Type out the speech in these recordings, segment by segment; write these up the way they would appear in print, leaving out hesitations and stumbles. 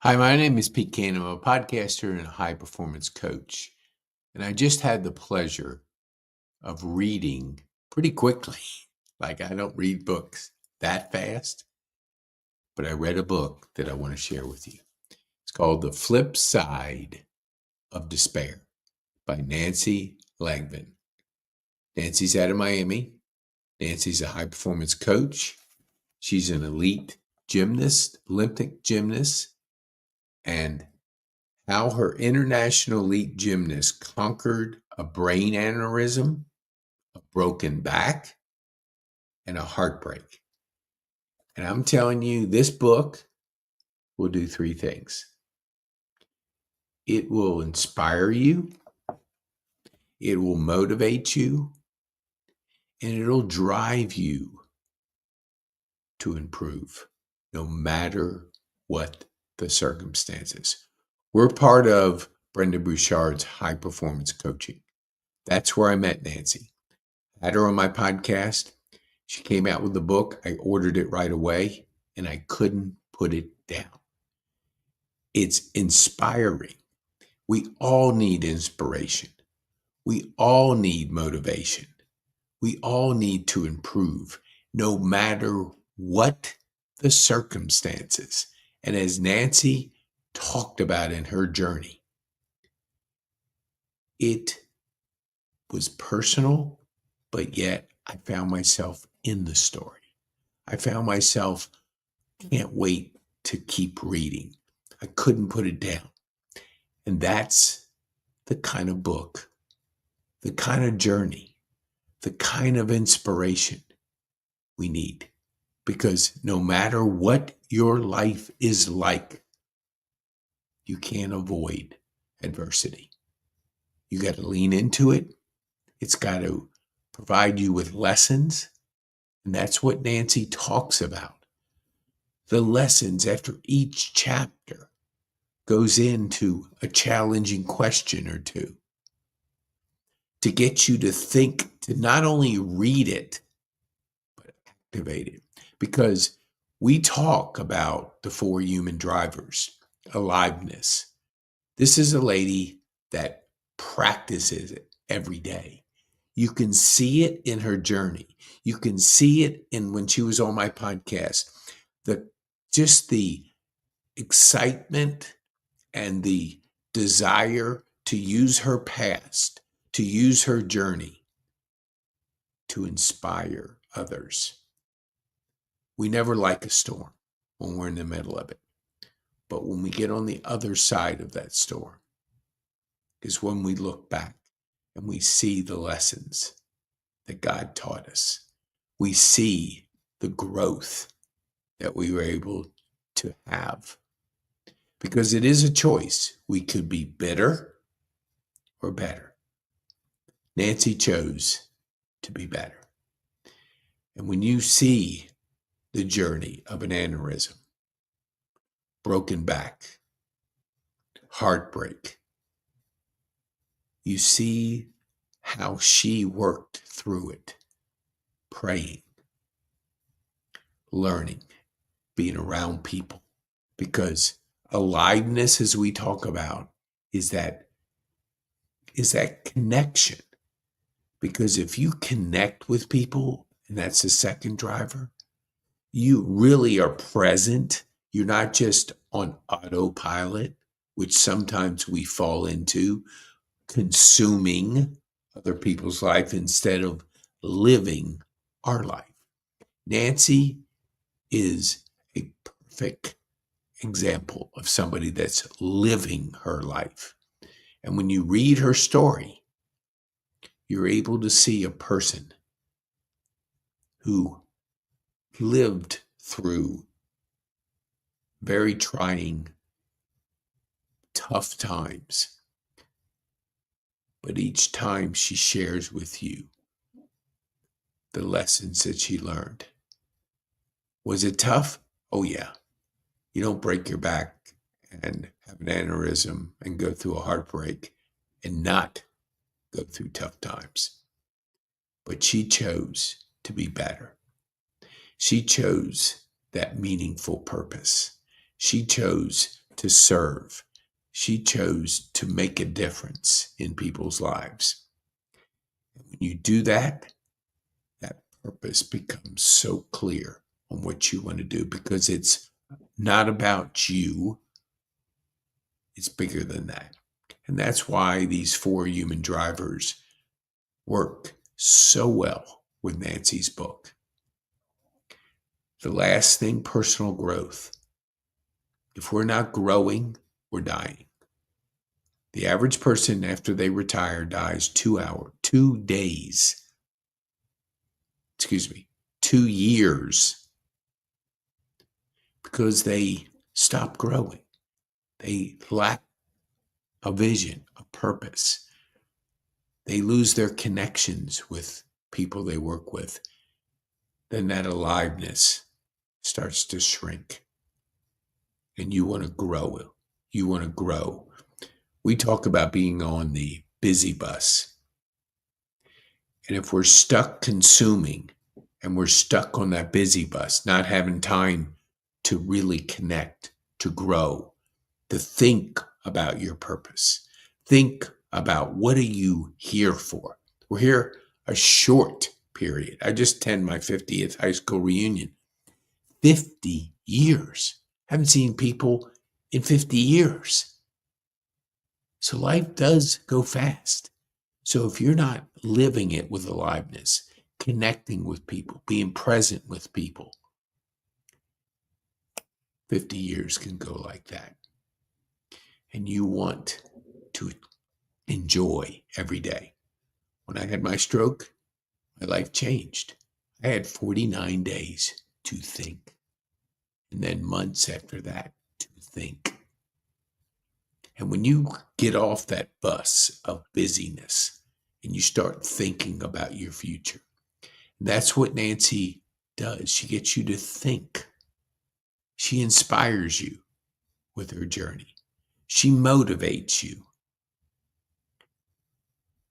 Hi, my name is Pete Kane. I'm a podcaster and a high performance coach. And I just had the pleasure of reading pretty quickly. Like, I don't read books that fast, but I read a book that I want to share with you. It's called The Flip Side of Despair by Nancy Langevin. Nancy's out of Miami. Nancy's a high performance coach. She's an elite gymnast, Olympic gymnast, and how her international elite gymnast conquered a brain aneurysm, a broken back, and a heartbreak. And I'm telling you, this book will do three things. It will inspire you, it will motivate you, and it'll drive you to improve, no matter what the circumstances. We're part of Brenda Bouchard's high performance coaching. That's where I met Nancy. I had her on my podcast. She came out with the book. I ordered it right away, and I couldn't put it down. It's inspiring. We all need inspiration. We all need motivation. We all need to improve, no matter what the circumstances. And as Nancy talked about in her journey, it was personal, but yet I found myself in the story. I found myself, can't wait to keep reading. I couldn't put it down. And that's the kind of book, the kind of journey, the kind of inspiration we need. Because no matter what your life is like, you can't avoid adversity. You got to lean into it. It's got to provide you with lessons. And that's what Nancy talks about. The lessons after each chapter goes into a challenging question or two to get you to think, to not only read it, but activate it. Because we talk about the four human drivers, aliveness. This is a lady that practices it every day. You can see it in her journey. You can see it in when she was on my podcast. Just the excitement and the desire to use her past, to use her journey to inspire others. We never like a storm when we're in the middle of it. But when we get on the other side of that storm is when we look back and we see the lessons that God taught us. We see the growth that we were able to have. Because it is a choice. We could be bitter or better. Nancy chose to be better. And when you see the journey of an aneurysm, broken back, heartbreak, you see how she worked through it, praying, learning, being around people. Because aliveness, as we talk about, is that connection. Because if you connect with people, and that's the second driver, you really are present. You're not just on autopilot, which sometimes we fall into, consuming other people's life instead of living our life. Nancy is a perfect example of somebody that's living her life. And when you read her story, you're able to see a person who lived through very trying, tough times. But each time she shares with you the lessons that she learned. Was it tough? Oh, yeah. You don't break your back and have an aneurysm and go through a heartbreak and not go through tough times. But she chose to be better. She chose that meaningful purpose. She chose to serve. She chose to make a difference in people's lives. When you do that, that purpose becomes so clear on what you want to do, because it's not about you. It's bigger than that. And that's why these 4 human drivers work so well with Nancy's book. The last thing, personal growth. If we're not growing, we're dying. The average person after they retire dies 2 days, 2 years, because they stop growing. They lack a vision, a purpose. They lose their connections with people they work with. Then that aliveness starts to shrink. And you want to grow. You want to grow. We talk about being on the busy bus. And if we're stuck consuming and we're stuck on that busy bus, not having time to really connect, to grow, to think about your purpose, think about what are you here for? We're here a short period. I just attended my 50th high school reunion. 50 years. Haven't seen people in 50 years. So life does go fast. So if you're not living it with aliveness, connecting with people, being present with people, 50 years can go like that. And you want to enjoy every day. When I had my stroke, my life changed. I had 49 days to think. And then months after that to think. And when you get off that bus of busyness and you start thinking about your future, that's what Nancy does. She gets you to think. She inspires you with her journey. She motivates you.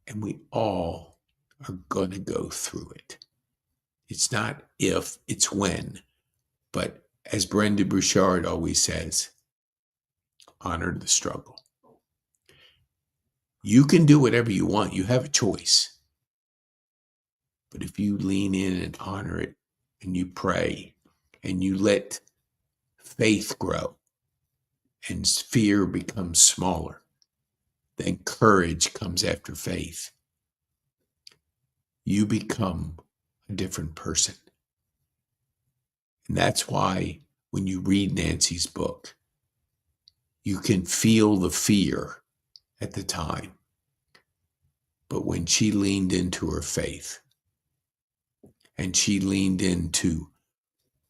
And we all are going to go through it. It's not if, it's when. But as Brenda Bouchard always says, honor the struggle. You can do whatever you want. You have a choice. But if you lean in and honor it, and you pray, and you let faith grow, and fear becomes smaller, then courage comes after faith. You become a different person. And that's why when you read Nancy's book, you can feel the fear at the time. But when she leaned into her faith, and she leaned into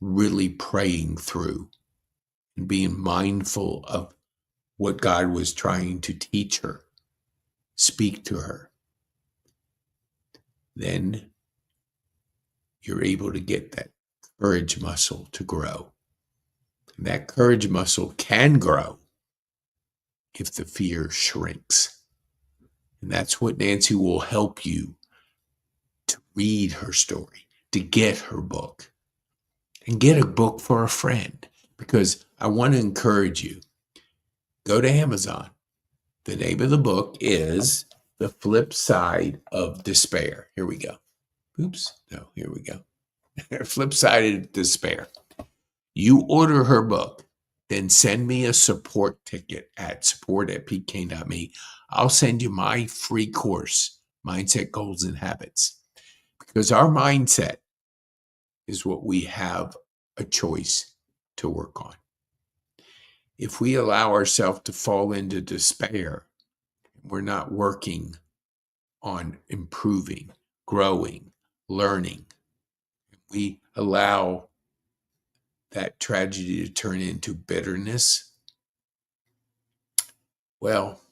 really praying through and being mindful of what God was trying to teach her, speak to her, then you're able to get that courage muscle to grow. And that courage muscle can grow if the fear shrinks. And that's what Nancy will help you to read her story, to get her book, and get a book for a friend. Because I want to encourage you, go to Amazon. The name of the book is The Flip Side of Despair. Here we go. Oops. No, here we go. Flip Side of Despair. You order her book, then send me a support ticket at support@pkane.me. I'll send you my free course, Mindset, Goals, and Habits. Because our mindset is what we have a choice to work on. If we allow ourselves to fall into despair, we're not working on improving, growing, learning. We allow that tragedy to turn into bitterness. Well,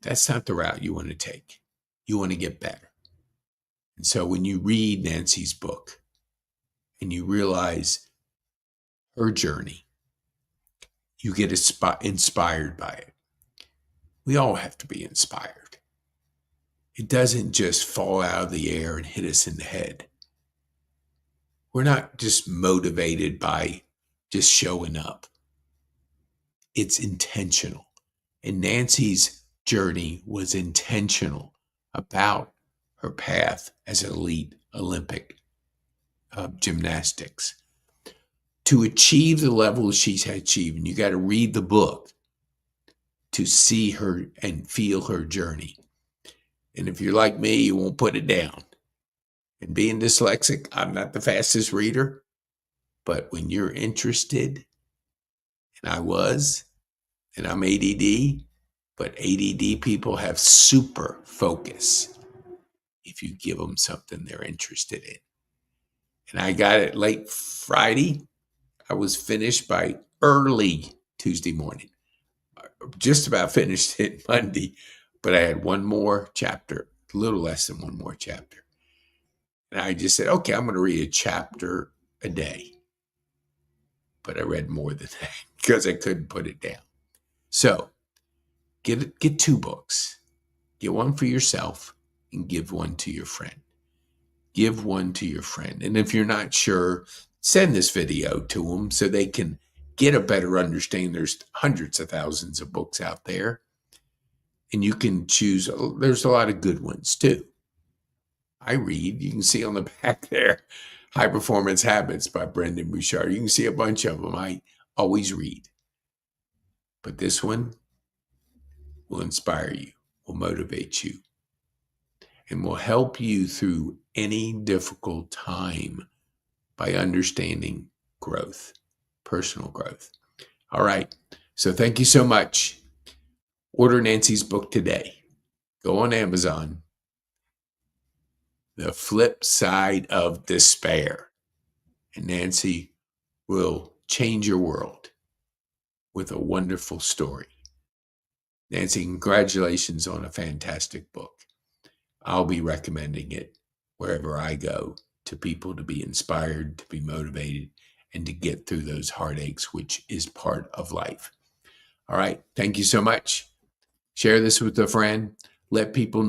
that's not the route you want to take. You want to get better. And so when you read Nancy's book and you realize her journey, you get inspired by it. We all have to be inspired. It doesn't just fall out of the air and hit us in the head. We're not just motivated by just showing up. it's intentional. And Nancy's journey was intentional about her path as an elite Olympic gymnastics. To achieve the level she's achieved, and you got to read the book to see her and feel her journey. And if you're like me, you won't put it down. And being dyslexic, I'm not the fastest reader, but when you're interested, and I was, and I'm ADD, but ADD people have super focus if you give them something they're interested in. And I got it late Friday. I was finished by early Tuesday morning. Just about finished it Monday, but I had one more chapter, a little less than one more chapter. And I just said, okay, I'm going to read a chapter a day. But I read more than that because I couldn't put it down. So get 2 books. Get one for yourself and give one to your friend. Give one to your friend. And if you're not sure, send this video to them so they can get a better understanding. There's hundreds of thousands of books out there. And you can choose. There's a lot of good ones too. I read. You can see on the back there, High Performance Habits by Brendan Bouchard. You can see a bunch of them. I always read. But this one will inspire you, will motivate you, and will help you through any difficult time by understanding growth, personal growth. All right. So thank you so much. Order Nancy's book today. Go on Amazon. The Flip Side of Despair. And Nancy will change your world with a wonderful story. Nancy, congratulations on a fantastic book. I'll be recommending it wherever I go to people to be inspired, to be motivated, and to get through those heartaches, which is part of life. All right. Thank you so much. Share this with a friend. Let people